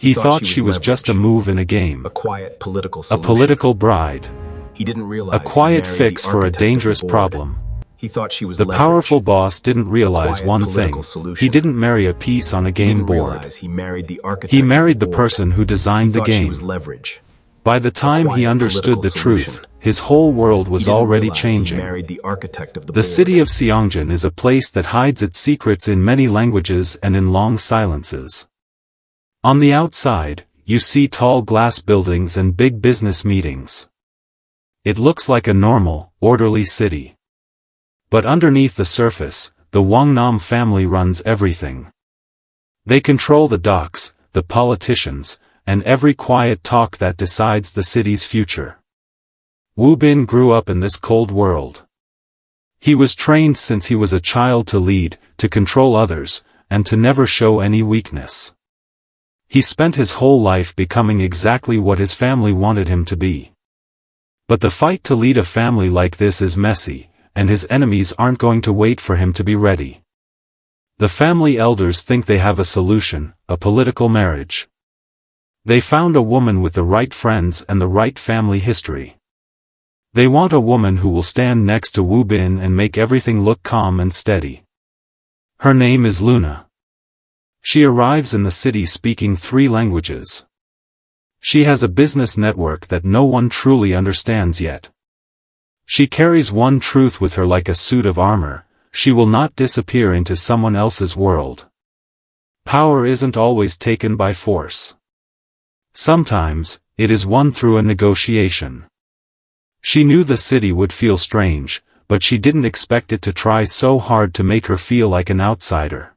He thought she was just a move in a game. A quiet political A solution. political bride. He didn't realize A quiet he married fix the for a architect of the dangerous board. problem. He thought she was The leverage. powerful boss didn't realize Quiet one thing. political solution. He didn't marry a piece on a He game didn't board. realize he married the architect He of married the board. person who He designed the thought she game. was leverage. By the time he quiet understood the political truth, solution. his whole world was He didn't already realize he changing. married the architect of the The board. city of Seongjin is a place that hides its secrets in many languages and in long silences. On the outside, you see tall glass buildings and big business meetings. It looks like a normal, orderly city. But underneath the surface, the Wang-Nam family runs everything. They control the docks, the politicians, and every quiet talk that decides the city's future. Wu Bin grew up in this cold world. He was trained since he was a child to lead, to control others, and to never show any weakness. He spent his whole life becoming exactly what his family wanted him to be. But the fight to lead a family like this is messy, and his enemies aren't going to wait for him to be ready. The family elders think they have a solution, a political marriage. They found a woman with the right friends and the right family history. They want a woman who will stand next to Wu Bin and make everything look calm and steady. Her name is Luna. She arrives in the city speaking 3 languages. She has a business network that no one truly understands yet. She carries one truth with her like a suit of armor: she will not disappear into someone else's world. Power isn't always taken by force. Sometimes, it is won through a negotiation. She knew the city would feel strange, but she didn't expect it to try so hard to make her feel like an outsider.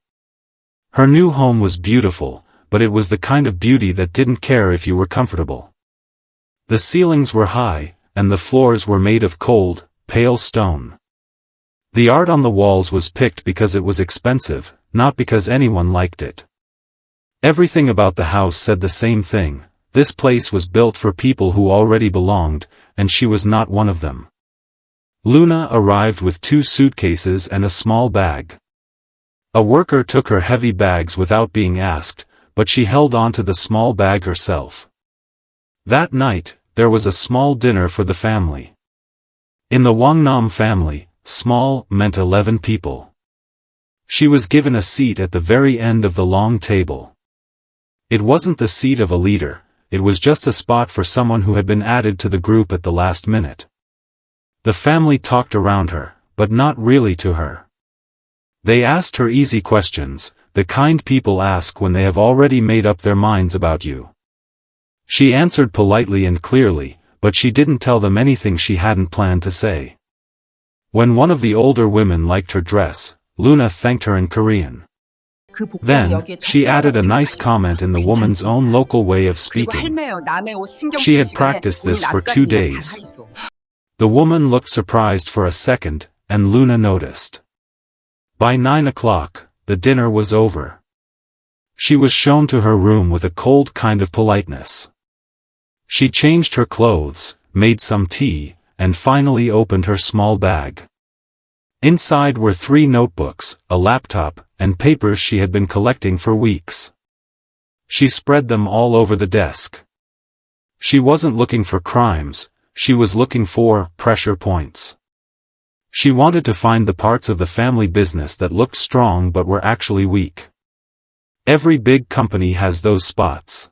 Her new home was beautiful, but it was the kind of beauty that didn't care if you were comfortable. The ceilings were high, and the floors were made of cold, pale stone. The art on the walls was picked because it was expensive, not because anyone liked it. Everything about the house said the same thing: this place was built for people who already belonged, and she was not one of them. Luna arrived with 2 suitcases and a small bag. A worker took her heavy bags without being asked, but she held on to the small bag herself. That night, there was a small dinner for the family. In the Wang-Nam family, small meant 11 people. She was given a seat at the very end of the long table. It wasn't the seat of a leader, it was just a spot for someone who had been added to the group at the last minute. The family talked around her, but not really to her. They asked her easy questions, the kind people ask when they have already made up their minds about you. She answered politely and clearly, but she didn't tell them anything she hadn't planned to say. When one of the older women liked her dress, Luna thanked her in Korean. Then, she added a nice comment in the woman's own local way of speaking. She had practiced this for 2 days. The woman looked surprised for a second, and Luna noticed. By 9 o'clock, the dinner was over. She was shown to her room with a cold kind of politeness. She changed her clothes, made some tea, and finally opened her small bag. Inside were 3 notebooks, a laptop, and papers she had been collecting for weeks. She spread them all over the desk. She wasn't looking for crimes, she was looking for pressure points. She wanted to find the parts of the family business that looked strong but were actually weak. Every big company has those spots.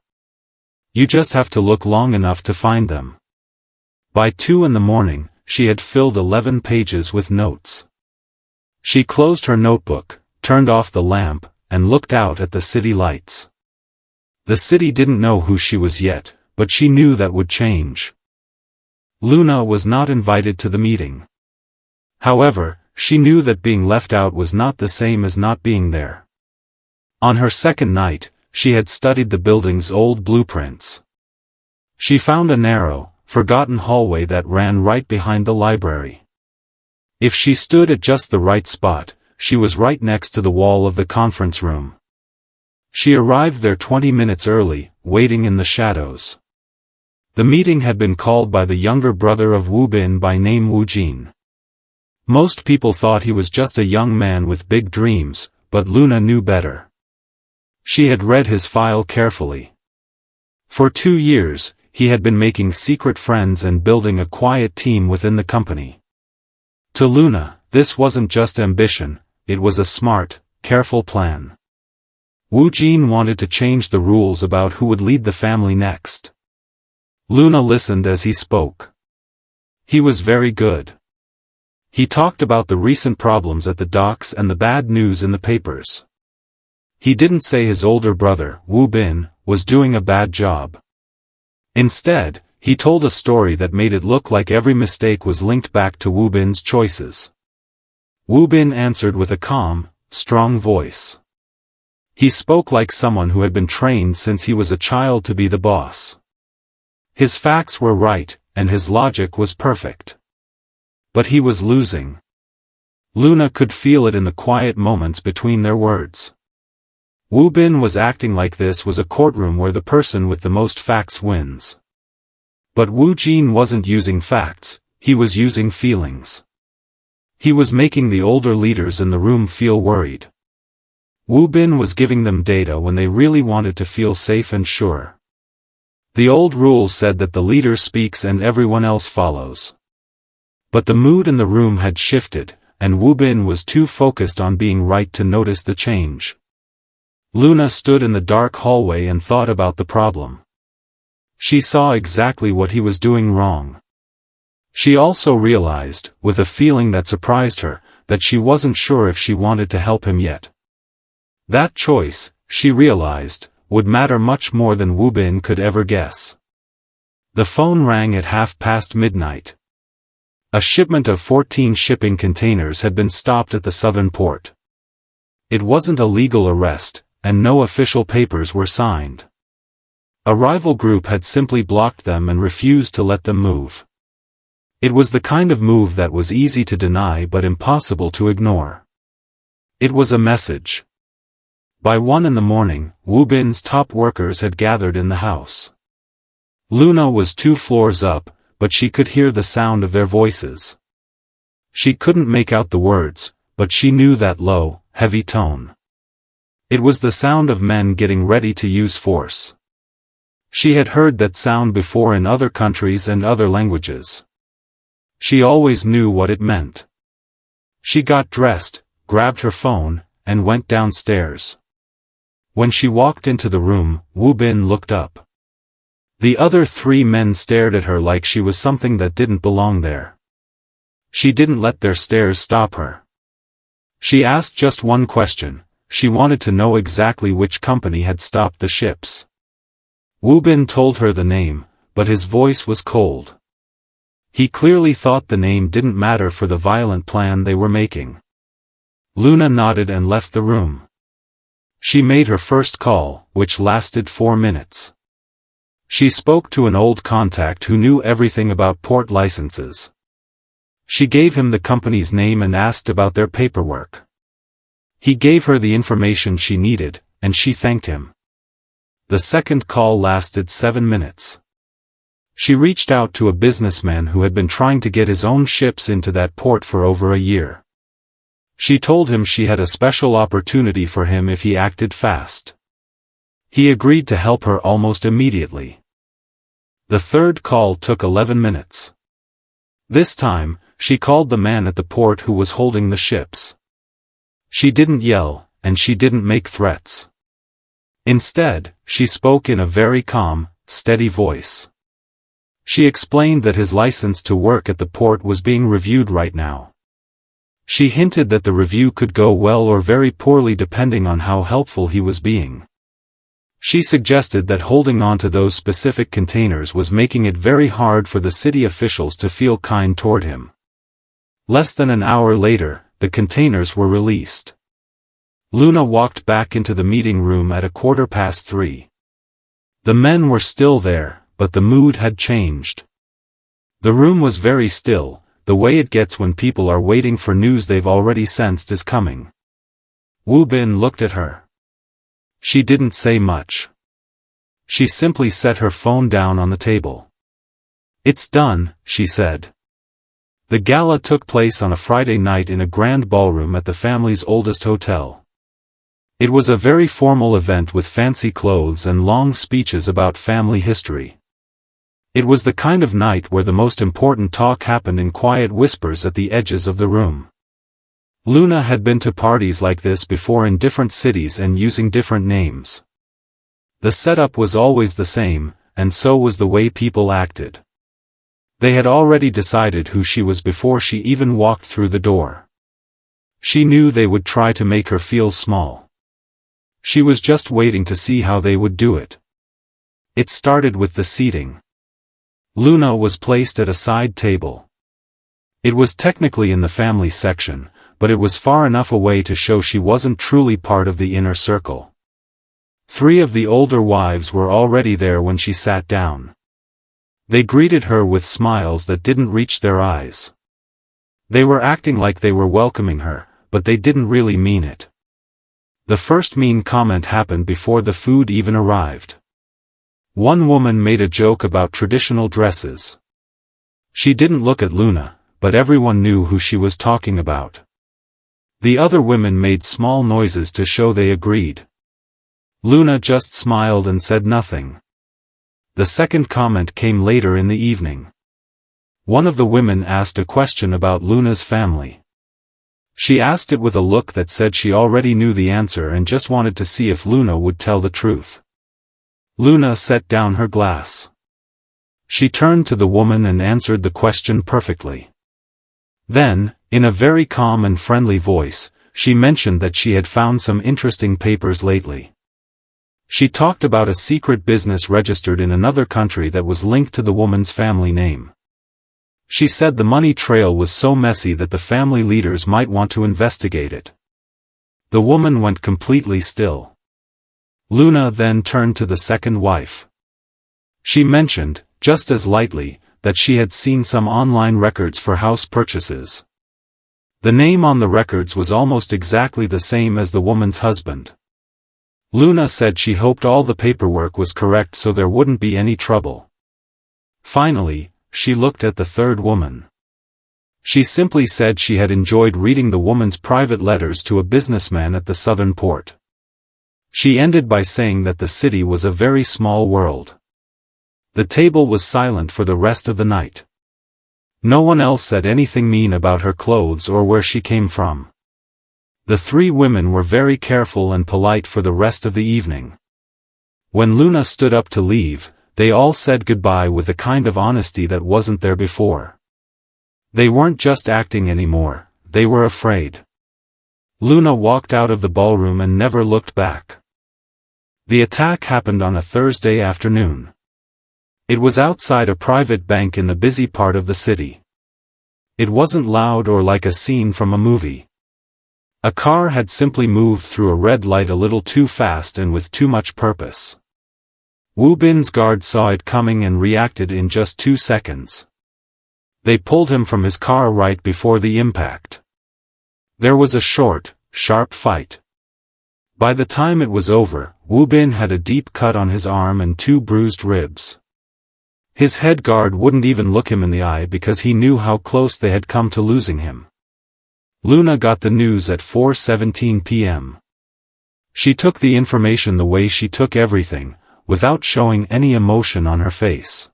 You just have to look long enough to find them. By 2 in the morning, she had filled 11 pages with notes. She closed her notebook, turned off the lamp, and looked out at the city lights. The city didn't know who she was yet, but she knew that would change. Luna was not invited to the meeting. However, she knew that being left out was not the same as not being there. On her second night, she had studied the building's old blueprints. She found a narrow, forgotten hallway that ran right behind the library. If she stood at just the right spot, she was right next to the wall of the conference room. She arrived there 20 minutes early, waiting in the shadows. The meeting had been called by the younger brother of Wu Bin by name Wu Jin. Most people thought he was just a young man with big dreams, but Luna knew better. She had read his file carefully. For 2 years, he had been making secret friends and building a quiet team within the company. To Luna, this wasn't just ambition, it was a smart, careful plan. Wu Jin wanted to change the rules about who would lead the family next. Luna listened as he spoke. He was very good. He talked about the recent problems at the docks and the bad news in the papers. He didn't say his older brother, Wu Bin, was doing a bad job. Instead, he told a story that made it look like every mistake was linked back to Wu Bin's choices. Wu Bin answered with a calm, strong voice. He spoke like someone who had been trained since he was a child to be the boss. His facts were right, and his logic was perfect. But he was losing. Luna could feel it in the quiet moments between their words. Wu Bin was acting like this was a courtroom where the person with the most facts wins. But Wu Jin wasn't using facts, he was using feelings. He was making the older leaders in the room feel worried. Wu Bin was giving them data when they really wanted to feel safe and sure. The old rule said that the leader speaks and everyone else follows. But the mood in the room had shifted, and Wu Bin was too focused on being right to notice the change. Luna stood in the dark hallway and thought about the problem. She saw exactly what he was doing wrong. She also realized, with a feeling that surprised her, that she wasn't sure if she wanted to help him yet. That choice, she realized, would matter much more than Wu Bin could ever guess. The phone rang at midnight. A shipment of 14 shipping containers had been stopped at the southern port. It wasn't a legal arrest, and no official papers were signed. A rival group had simply blocked them and refused to let them move. It was the kind of move that was easy to deny but impossible to ignore. It was a message. By 1 in the morning, Wu Bin's top workers had gathered in the house. Luna was 2 floors up, but she could hear the sound of their voices. She couldn't make out the words, but she knew that low, heavy tone. It was the sound of men getting ready to use force. She had heard that sound before in other countries and other languages. She always knew what it meant. She got dressed, grabbed her phone, and went downstairs. When she walked into the room, Wu Bin looked up. The other 3 men stared at her like she was something that didn't belong there. She didn't let their stares stop her. She asked just one question. She wanted to know exactly which company had stopped the ships. Wu Bin told her the name, but his voice was cold. He clearly thought the name didn't matter for the violent plan they were making. Luna nodded and left the room. She made her first call, which lasted 4 minutes. She spoke to an old contact who knew everything about port licenses. She gave him the company's name and asked about their paperwork. He gave her the information she needed, and she thanked him. The second call lasted 7 minutes. She reached out to a businessman who had been trying to get his own ships into that port for over a year. She told him she had a special opportunity for him if he acted fast. He agreed to help her almost immediately. The third call took 11 minutes. This time, she called the man at the port who was holding the ships. She didn't yell, and she didn't make threats. Instead, she spoke in a very calm, steady voice. She explained that his license to work at the port was being reviewed right now. She hinted that the review could go well or very poorly depending on how helpful he was being. She suggested that holding on to those specific containers was making it very hard for the city officials to feel kind toward him. Less than an hour later, the containers were released. Luna walked back into the meeting room at 3:15. The men were still there, but the mood had changed. The room was very still, the way it gets when people are waiting for news they've already sensed is coming. Wu Bin looked at her. She didn't say much. She simply set her phone down on the table. "It's done," she said. The gala took place on a Friday night in a grand ballroom at the family's oldest hotel. It was a very formal event with fancy clothes and long speeches about family history. It was the kind of night where the most important talk happened in quiet whispers at the edges of the room. Luna had been to parties like this before in different cities and using different names. The setup was always the same, and so was the way people acted. They had already decided who she was before she even walked through the door. She knew they would try to make her feel small. She was just waiting to see how they would do it. It started with the seating. Luna was placed at a side table. It was technically in the family section, but it was far enough away to show she wasn't truly part of the inner circle. 3 of the older wives were already there when she sat down. They greeted her with smiles that didn't reach their eyes. They were acting like they were welcoming her, but they didn't really mean it. The first mean comment happened before the food even arrived. One woman made a joke about traditional dresses. She didn't look at Luna, but everyone knew who she was talking about. The other women made small noises to show they agreed. Luna just smiled and said nothing. The second comment came later in the evening. One of the women asked a question about Luna's family. She asked it with a look that said she already knew the answer and just wanted to see if Luna would tell the truth. Luna set down her glass. She turned to the woman and answered the question perfectly. Then, in a very calm and friendly voice, she mentioned that she had found some interesting papers lately. She talked about a secret business registered in another country that was linked to the woman's family name. She said the money trail was so messy that the family leaders might want to investigate it. The woman went completely still. Luna then turned to the second wife. She mentioned, just as lightly, that she had seen some online records for house purchases. The name on the records was almost exactly the same as the woman's husband. Luna said she hoped all the paperwork was correct so there wouldn't be any trouble. Finally, she looked at the third woman. She simply said she had enjoyed reading the woman's private letters to a businessman at the southern port. She ended by saying that the city was a very small world. The table was silent for the rest of the night. No one else said anything mean about her clothes or where she came from. The 3 women were very careful and polite for the rest of the evening. When Luna stood up to leave, they all said goodbye with a kind of honesty that wasn't there before. They weren't just acting anymore, they were afraid. Luna walked out of the ballroom and never looked back. The attack happened on a Thursday afternoon. It was outside a private bank in the busy part of the city. It wasn't loud or like a scene from a movie. A car had simply moved through a red light a little too fast and with too much purpose. Wu Bin's guard saw it coming and reacted in just 2 seconds. They pulled him from his car right before the impact. There was a short, sharp fight. By the time it was over, Wu Bin had a deep cut on his arm and 2 bruised ribs. His head guard wouldn't even look him in the eye because he knew how close they had come to losing him. Luna got the news at 4:17 p.m. She took the information the way she took everything, without showing any emotion on her face.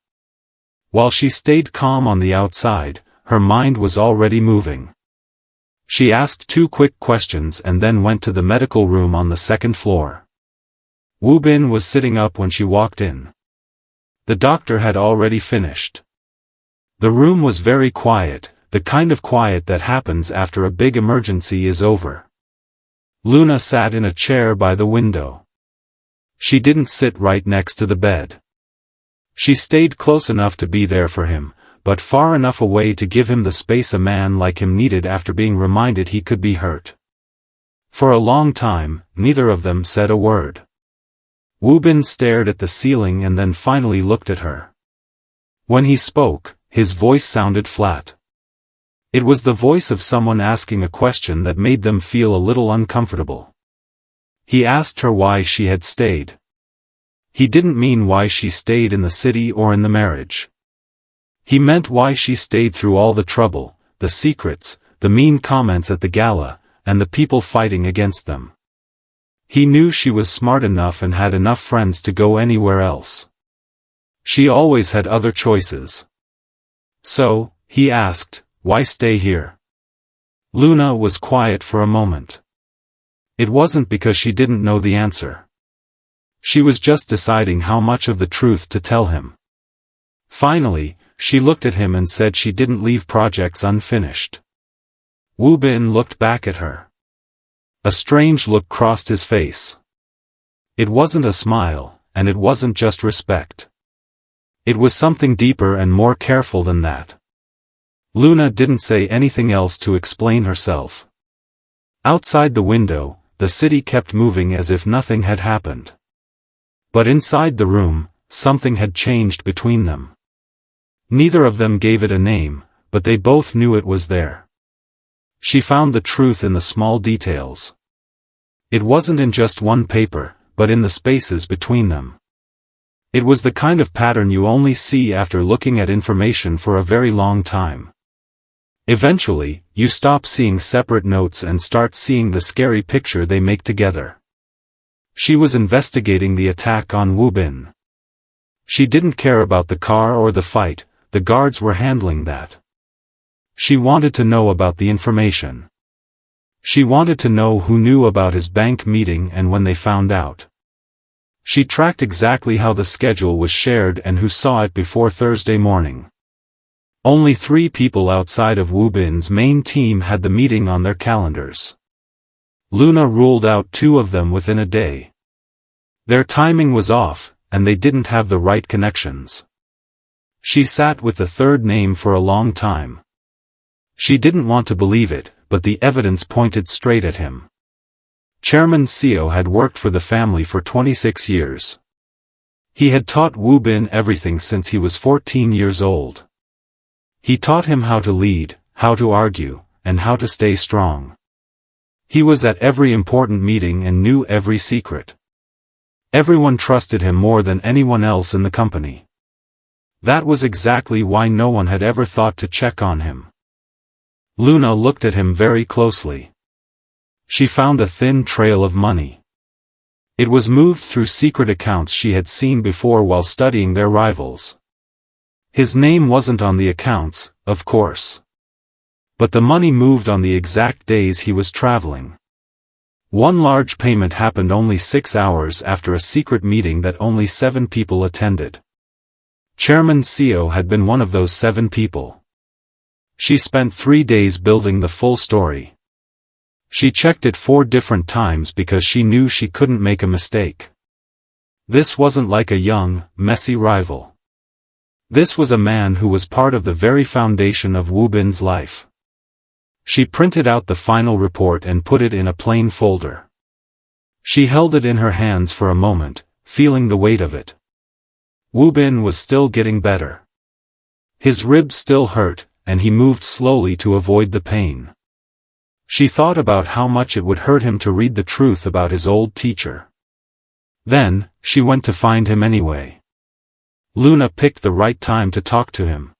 While she stayed calm on the outside, her mind was already moving. She asked 2 quick questions and then went to the medical room on the 2nd floor. Wu Bin was sitting up when she walked in. The doctor had already finished. The room was very quiet, the kind of quiet that happens after a big emergency is over. Luna sat in a chair by the window. She didn't sit right next to the bed. She stayed close enough to be there for him, but far enough away to give him the space a man like him needed after being reminded he could be hurt. For a long time, neither of them said a word. Wu Bin stared at the ceiling and then finally looked at her. When he spoke, his voice sounded flat. It was the voice of someone asking a question that made them feel a little uncomfortable. He asked her why she had stayed. He didn't mean why she stayed in the city or in the marriage. He meant why she stayed through all the trouble, the secrets, the mean comments at the gala, and the people fighting against them. He knew she was smart enough and had enough friends to go anywhere else. She always had other choices. So, he asked, why stay here? Luna was quiet for a moment. It wasn't because she didn't know the answer. She was just deciding how much of the truth to tell him. Finally, she looked at him and said she didn't leave projects unfinished. Wu Bin looked back at her. A strange look crossed his face. It wasn't a smile, and it wasn't just respect. It was something deeper and more careful than that. Luna didn't say anything else to explain herself. Outside the window, the city kept moving as if nothing had happened. But inside the room, something had changed between them. Neither of them gave it a name, but they both knew it was there. She found the truth in the small details. It wasn't in just one paper, but in the spaces between them. It was the kind of pattern you only see after looking at information for a very long time. Eventually, you stop seeing separate notes and start seeing the scary picture they make together. She was investigating the attack on Wu Bin. She didn't care about the car or the fight, the guards were handling that. She wanted to know about the information. She wanted to know who knew about his bank meeting and when they found out. She tracked exactly how the schedule was shared and who saw it before Thursday morning. Only 3 people outside of Wu Bin's main team had the meeting on their calendars. Luna ruled out 2 of them within a day. Their timing was off, and they didn't have the right connections. She sat with the 3rd name for a long time. She didn't want to believe it, but the evidence pointed straight at him. Chairman Seo had worked for the family for 26 years. He had taught Wu Bin everything since he was 14 years old. He taught him how to lead, how to argue, and how to stay strong. He was at every important meeting and knew every secret. Everyone trusted him more than anyone else in the company. That was exactly why no one had ever thought to check on him. Luna looked at him very closely. She found a thin trail of money. It was moved through secret accounts she had seen before while studying their rivals. His name wasn't on the accounts, of course. But the money moved on the exact days he was traveling. One large payment happened only 6 hours after a secret meeting that only 7 people attended. Chairman Seo had been one of those 7 people. She spent 3 days building the full story. She checked it 4 different times because she knew she couldn't make a mistake. This wasn't like a young, messy rival. This was a man who was part of the very foundation of Wu Bin's life. She printed out the final report and put it in a plain folder. She held it in her hands for a moment, feeling the weight of it. Wu Bin was still getting better. His ribs still hurt, and he moved slowly to avoid the pain. She thought about how much it would hurt him to read the truth about his old teacher. Then, she went to find him anyway. Luna picked the right time to talk to him.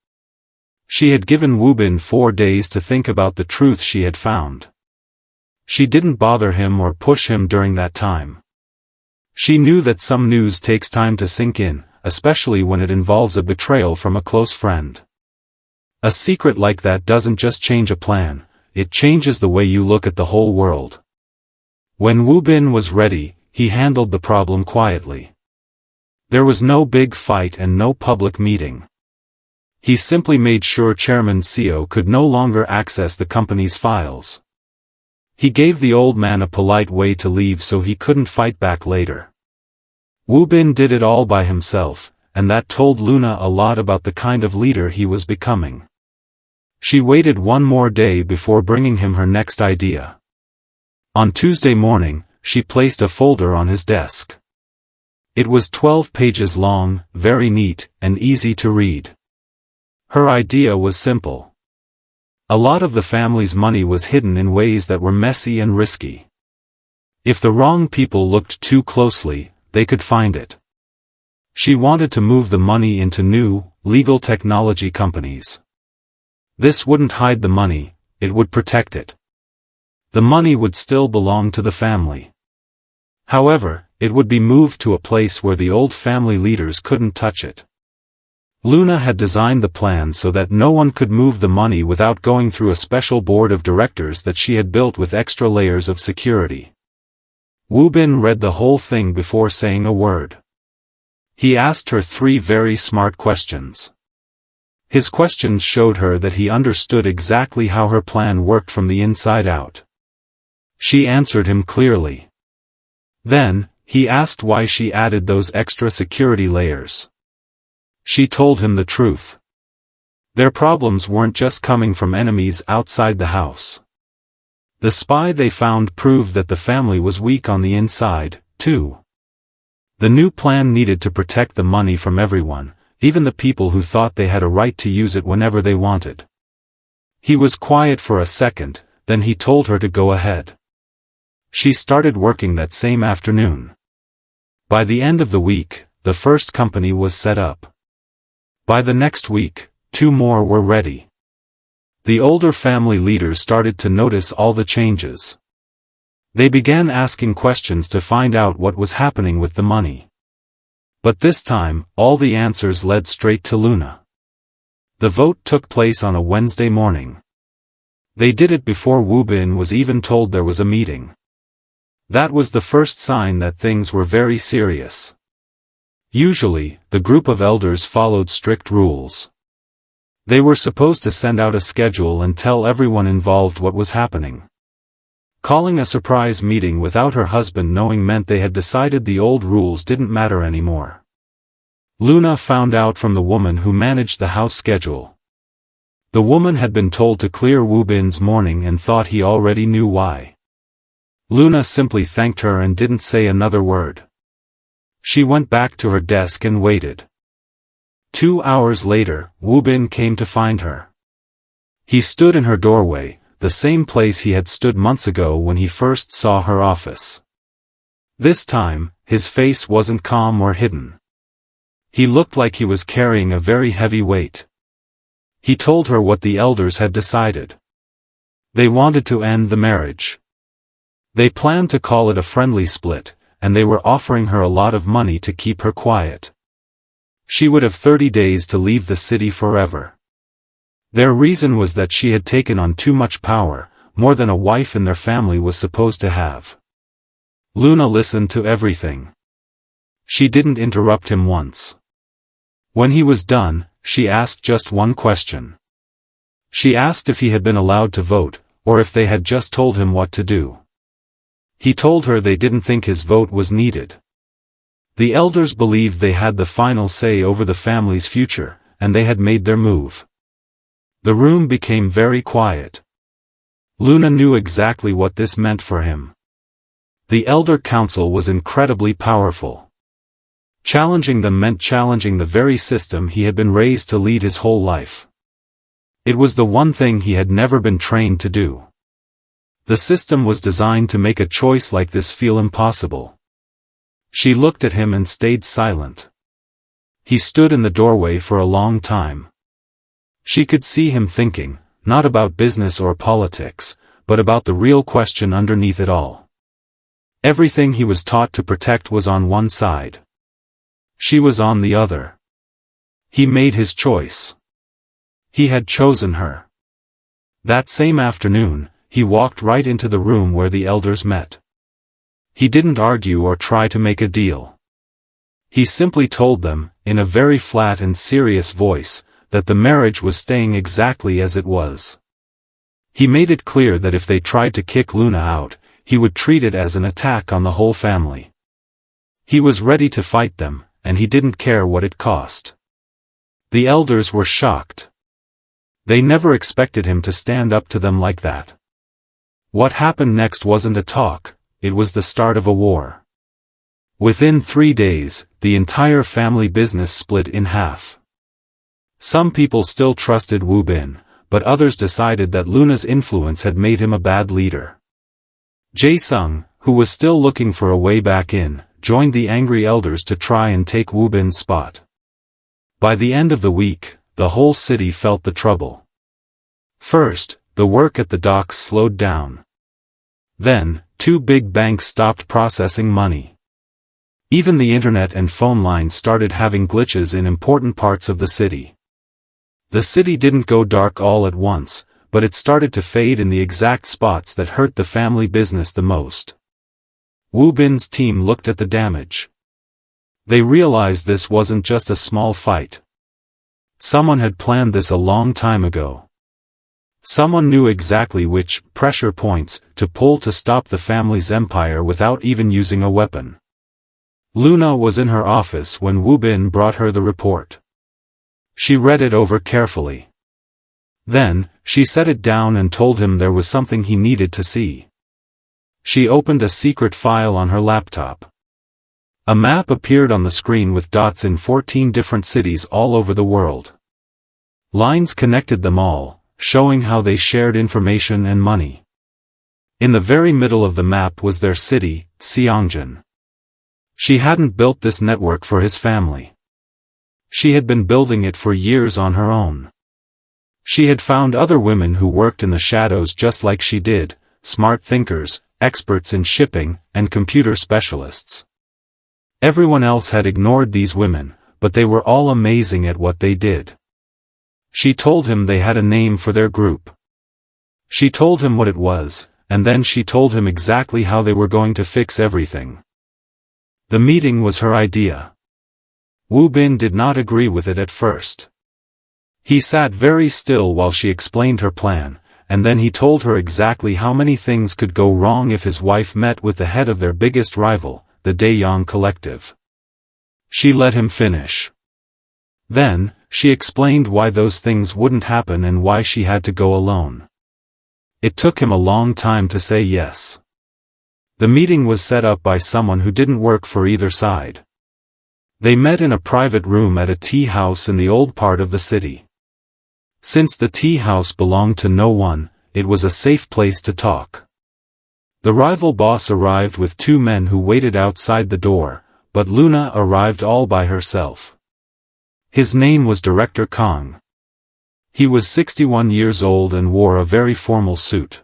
She had given Wu Bin 4 days to think about the truth she had found. She didn't bother him or push him during that time. She knew that some news takes time to sink in, especially when it involves a betrayal from a close friend. A secret like that doesn't just change a plan, it changes the way you look at the whole world. When Wu Bin was ready, he handled the problem quietly. There was no big fight and no public meeting. He simply made sure Chairman Seo could no longer access the company's files. He gave the old man a polite way to leave so he couldn't fight back later. Wu Bin did it all by himself, and that told Luna a lot about the kind of leader he was becoming. She waited 1 more day before bringing him her next idea. On Tuesday morning, she placed a folder on his desk. It was 12 pages long, very neat, and easy to read. Her idea was simple. A lot of the family's money was hidden in ways that were messy and risky. If the wrong people looked too closely, they could find it. She wanted to move the money into new, legal technology companies. This wouldn't hide the money, it would protect it. The money would still belong to the family. However, it would be moved to a place where the old family leaders couldn't touch it. Luna had designed the plan so that no one could move the money without going through a special board of directors that she had built with extra layers of security. Wu Bin read the whole thing before saying a word. He asked her 3 very smart questions. His questions showed her that he understood exactly how her plan worked from the inside out. She answered him clearly. Then, he asked why she added those extra security layers. She told him the truth. Their problems weren't just coming from enemies outside the house. The spy they found proved that the family was weak on the inside, too. The new plan needed to protect the money from everyone, even the people who thought they had a right to use it whenever they wanted. He was quiet for a second, then he told her to go ahead. She started working that same afternoon. By the end of the week, the first company was set up. By the next week, 2 more were ready. The older family leaders started to notice all the changes. They began asking questions to find out what was happening with the money. But this time, all the answers led straight to Luna. The vote took place on a Wednesday morning. They did it before Wu Bin was even told there was a meeting. That was the first sign that things were very serious. Usually, the group of elders followed strict rules. They were supposed to send out a schedule and tell everyone involved what was happening. Calling a surprise meeting without her husband knowing meant they had decided the old rules didn't matter anymore. Luna found out from the woman who managed the house schedule. The woman had been told to clear Wu Bin's morning and thought he already knew why. Luna simply thanked her and didn't say another word. She went back to her desk and waited. 2 hours later, Wu Bin came to find her. He stood in her doorway, the same place he had stood months ago when he first saw her office. This time, his face wasn't calm or hidden. He looked like he was carrying a very heavy weight. He told her what the elders had decided. They wanted to end the marriage. They planned to call it a friendly split, and they were offering her a lot of money to keep her quiet. She would have 30 days to leave the city forever. Their reason was that she had taken on too much power, more than a wife in their family was supposed to have. Luna listened to everything. She didn't interrupt him once. When he was done, she asked just one question. She asked if he had been allowed to vote, or if they had just told him what to do. He told her they didn't think his vote was needed. The elders believed they had the final say over the family's future, and they had made their move. The room became very quiet. Luna knew exactly what this meant for him. The elder council was incredibly powerful. Challenging them meant challenging the very system he had been raised to lead his whole life. It was the one thing he had never been trained to do. The system was designed to make a choice like this feel impossible. She looked at him and stayed silent. He stood in the doorway for a long time. She could see him thinking, not about business or politics, but about the real question underneath it all. Everything he was taught to protect was on one side. She was on the other. He made his choice. He had chosen her. That same afternoon, he walked right into the room where the elders met. He didn't argue or try to make a deal. He simply told them, in a very flat and serious voice, that the marriage was staying exactly as it was. He made it clear that if they tried to kick Luna out, he would treat it as an attack on the whole family. He was ready to fight them, and he didn't care what it cost. The elders were shocked. They never expected him to stand up to them like that. What happened next wasn't a talk, it was the start of a war. Within 3 days, the entire family business split in half. Some people still trusted Wu Bin, but others decided that Luna's influence had made him a bad leader. Jae-sung, who was still looking for a way back in, joined the angry elders to try and take Wu Bin's spot. By the end of the week, the whole city felt the trouble. First, the work at the docks slowed down. Then, two big banks stopped processing money. Even the internet and phone lines started having glitches in important parts of the city. The city didn't go dark all at once, but it started to fade in the exact spots that hurt the family business the most. Wu Bin's team looked at the damage. They realized this wasn't just a small fight. Someone had planned this a long time ago. Someone knew exactly which pressure points to pull to stop the family's empire without even using a weapon. Luna was in her office when Wu Bin brought her the report. She read it over carefully. Then, she set it down and told him there was something he needed to see. She opened a secret file on her laptop. A map appeared on the screen with dots in 14 different cities all over the world. Lines connected them all, showing how they shared information and money. In the very middle of the map was their city, Seongjin. She hadn't built this network for his family. She had been building it for years on her own. She had found other women who worked in the shadows just like she did, smart thinkers, experts in shipping, and computer specialists. Everyone else had ignored these women, but they were all amazing at what they did. She told him they had a name for their group. She told him what it was, and then she told him exactly how they were going to fix everything. The meeting was her idea. Wu Bin did not agree with it at first. He sat very still while she explained her plan, and then he told her exactly how many things could go wrong if his wife met with the head of their biggest rival, the Daeyong Collective. She let him finish. Then, she explained why those things wouldn't happen and why she had to go alone. It took him a long time to say yes. The meeting was set up by someone who didn't work for either side. They met in a private room at a tea house in the old part of the city. Since the tea house belonged to no one, it was a safe place to talk. The rival boss arrived with two men who waited outside the door, but Luna arrived all by herself. His name was Director Kong. He was 61 years old and wore a very formal suit.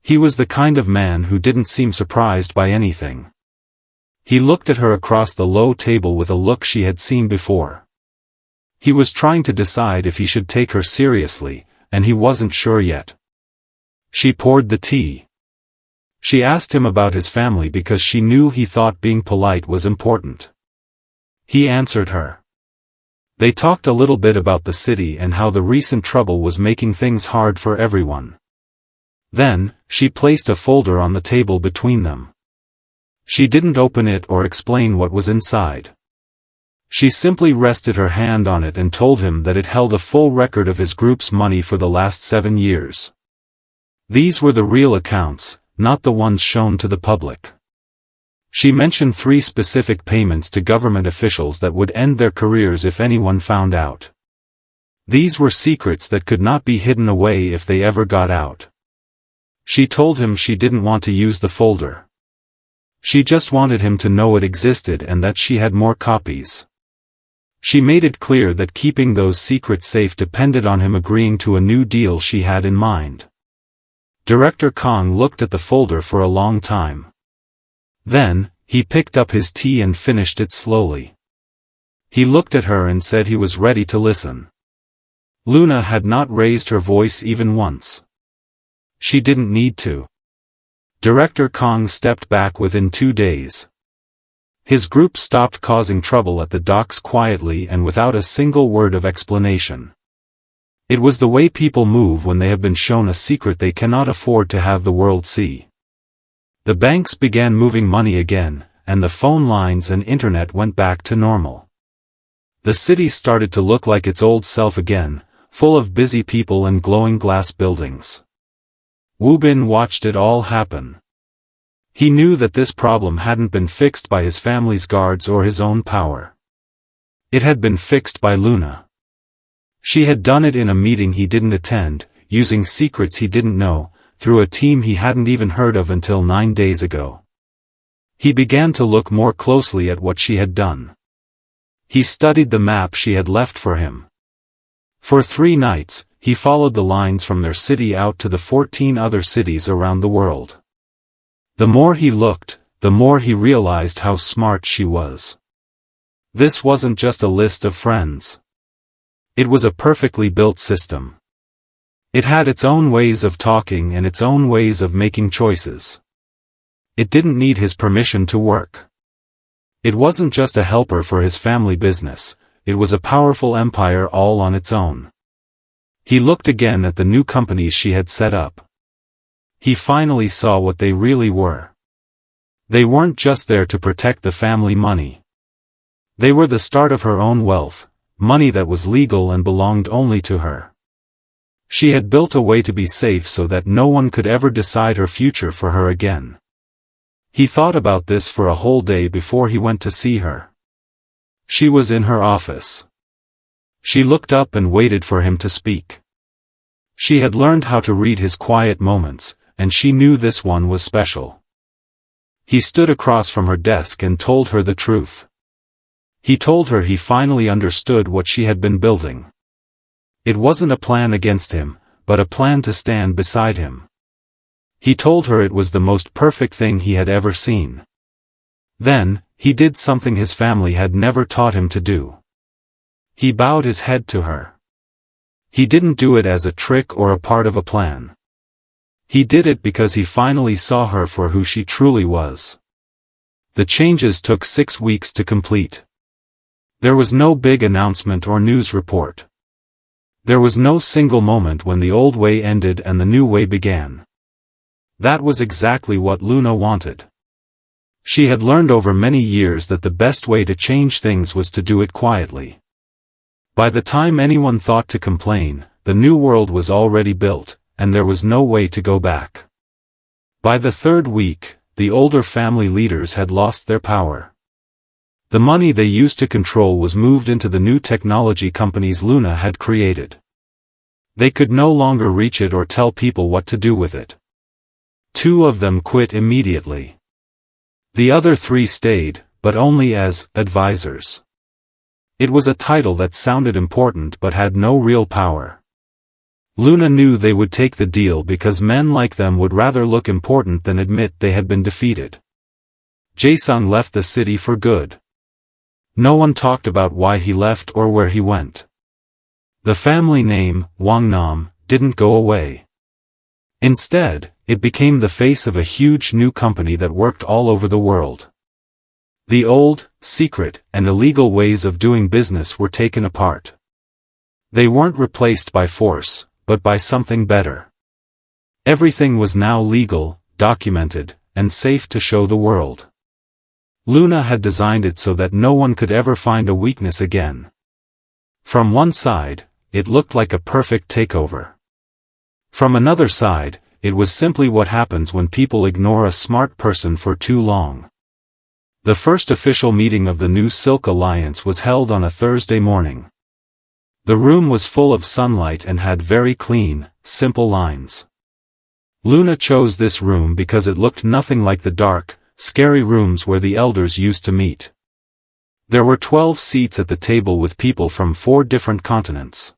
He was the kind of man who didn't seem surprised by anything. He looked at her across the low table with a look she had seen before. He was trying to decide if he should take her seriously, and he wasn't sure yet. She poured the tea. She asked him about his family because she knew he thought being polite was important. He answered her. They talked a little bit about the city and how the recent trouble was making things hard for everyone. Then, she placed a folder on the table between them. She didn't open it or explain what was inside. She simply rested her hand on it and told him that it held a full record of his group's money for the last 7 years. These were the real accounts, not the ones shown to the public. She mentioned 3 specific payments to government officials that would end their careers if anyone found out. These were secrets that could not be hidden away if they ever got out. She told him she didn't want to use the folder. She just wanted him to know it existed and that she had more copies. She made it clear that keeping those secrets safe depended on him agreeing to a new deal she had in mind. Director Kong looked at the folder for a long time. Then, he picked up his tea and finished it slowly. He looked at her and said he was ready to listen. Luna had not raised her voice even once. She didn't need to. Director Kong stepped back within 2 days. His group stopped causing trouble at the docks quietly and without a single word of explanation. It was the way people move when they have been shown a secret they cannot afford to have the world see. The banks began moving money again, and the phone lines and internet went back to normal. The city started to look like its old self again, full of busy people and glowing glass buildings. Wu Bin watched it all happen. He knew that this problem hadn't been fixed by his family's guards or his own power. It had been fixed by Luna. She had done it in a meeting he didn't attend, using secrets he didn't know, through a team he hadn't even heard of until 9 days ago. He began to look more closely at what she had done. He studied the map she had left for him. For 3 nights, he followed the lines from their city out to the 14 other cities around the world. The more he looked, the more he realized how smart she was. This wasn't just a list of friends. It was a perfectly built system. It had its own ways of talking and its own ways of making choices. It didn't need his permission to work. It wasn't just a helper for his family business, it was a powerful empire all on its own. He looked again at the new companies she had set up. He finally saw what they really were. They weren't just there to protect the family money. They were the start of her own wealth, money that was legal and belonged only to her. She had built a way to be safe so that no one could ever decide her future for her again. He thought about this for a whole day before he went to see her. She was in her office. She looked up and waited for him to speak. She had learned how to read his quiet moments, and she knew this one was special. He stood across from her desk and told her the truth. He told her he finally understood what she had been building. It wasn't a plan against him, but a plan to stand beside him. He told her it was the most perfect thing he had ever seen. Then, he did something his family had never taught him to do. He bowed his head to her. He didn't do it as a trick or a part of a plan. He did it because he finally saw her for who she truly was. The changes took 6 weeks to complete. There was no big announcement or news report. There was no single moment when the old way ended and the new way began. That was exactly what Luna wanted. She had learned over many years that the best way to change things was to do it quietly. By the time anyone thought to complain, the new world was already built, and there was no way to go back. By the 3rd week, the older family leaders had lost their power. The money they used to control was moved into the new technology companies Luna had created. They could no longer reach it or tell people what to do with it. 2 of them quit immediately. The other 3 stayed, but only as advisors. It was a title that sounded important but had no real power. Luna knew they would take the deal because men like them would rather look important than admit they had been defeated. Jae-sung left the city for good. No one talked about why he left or where he went. The family name, Wang-Nam, didn't go away. Instead, it became the face of a huge new company that worked all over the world. The old, secret, and illegal ways of doing business were taken apart. They weren't replaced by force, but by something better. Everything was now legal, documented, and safe to show the world. Luna had designed it so that no one could ever find a weakness again. From one side, it looked like a perfect takeover. From another side, it was simply what happens when people ignore a smart person for too long. The first official meeting of the new Silk Alliance was held on a Thursday morning. The room was full of sunlight and had very clean, simple lines. Luna chose this room because it looked nothing like the dark, scary rooms where the elders used to meet. There were 12 seats at the table with people from 4 different continents.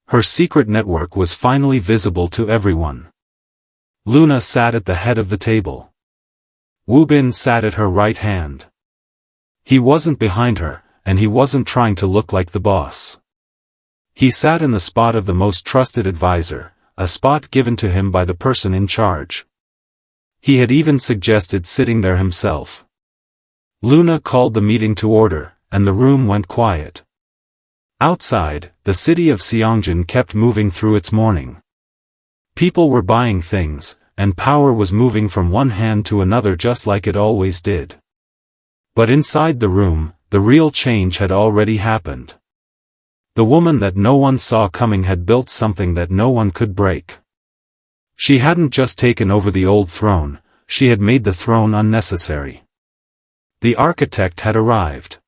Her secret network was finally visible to everyone. Luna sat at the head of the table. Woo Bin sat at her right hand. He wasn't behind her, and he wasn't trying to look like the boss. He sat in the spot of the most trusted advisor, a spot given to him by the person in charge. He had even suggested sitting there himself. Luna called the meeting to order, and the room went quiet. Outside, the city of Seongjin kept moving through its morning. People were buying things, and power was moving from one hand to another just like it always did. But inside the room, the real change had already happened. The woman that no one saw coming had built something that no one could break. She hadn't just taken over the old throne, she had made the throne unnecessary. The architect had arrived.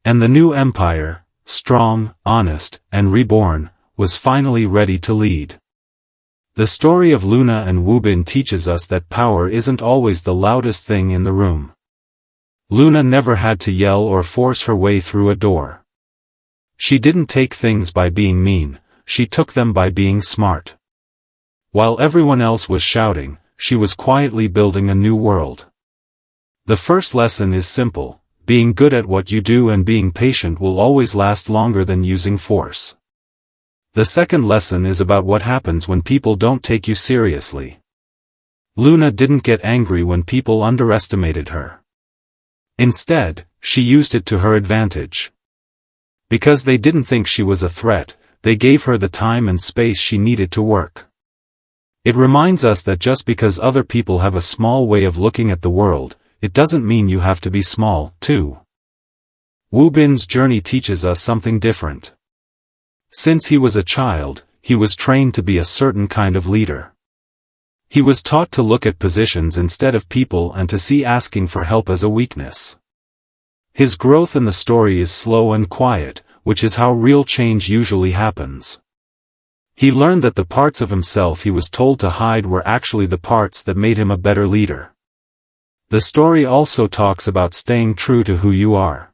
And the new empire, strong, honest, and reborn, was finally ready to lead. The story of Luna and Woo Bin teaches us that power isn't always the loudest thing in the room. Luna never had to yell or force her way through a door. She didn't take things by being mean, she took them by being smart. While everyone else was shouting, she was quietly building a new world. The first lesson is simple: being good at what you do and being patient will always last longer than using force. The second lesson is about what happens when people don't take you seriously. Luna didn't get angry when people underestimated her. Instead, she used it to her advantage. Because they didn't think she was a threat, they gave her the time and space she needed to work. It reminds us that just because other people have a small way of looking at the world, it doesn't mean you have to be small, too. Wu Bin's journey teaches us something different. Since he was a child, he was trained to be a certain kind of leader. He was taught to look at positions instead of people and to see asking for help as a weakness. His growth in the story is slow and quiet, which is how real change usually happens. He learned that the parts of himself he was told to hide were actually the parts that made him a better leader. The story also talks about staying true to who you are.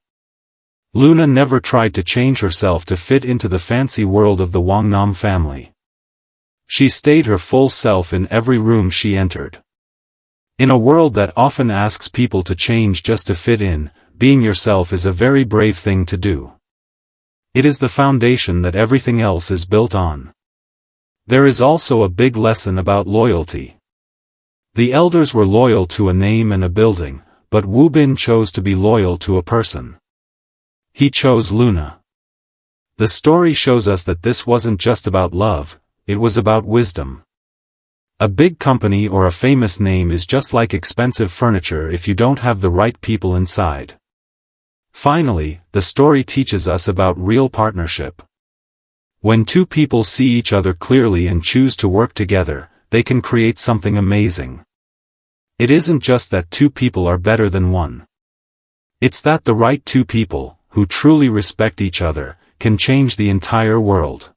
Luna never tried to change herself to fit into the fancy world of the Wang-Nam family. She stayed her full self in every room she entered. In a world that often asks people to change just to fit in, being yourself is a very brave thing to do. It is the foundation that everything else is built on. There is also a big lesson about loyalty. The elders were loyal to a name and a building, but Wu Bin chose to be loyal to a person. He chose Luna. The story shows us that this wasn't just about love, it was about wisdom. A big company or a famous name is just like expensive furniture if you don't have the right people inside. Finally, the story teaches us about real partnership. When two people see each other clearly and choose to work together, they can create something amazing. It isn't just that two people are better than one. It's that the right two people, who truly respect each other, can change the entire world.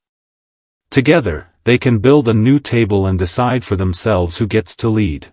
Together, they can build a new table and decide for themselves who gets to lead.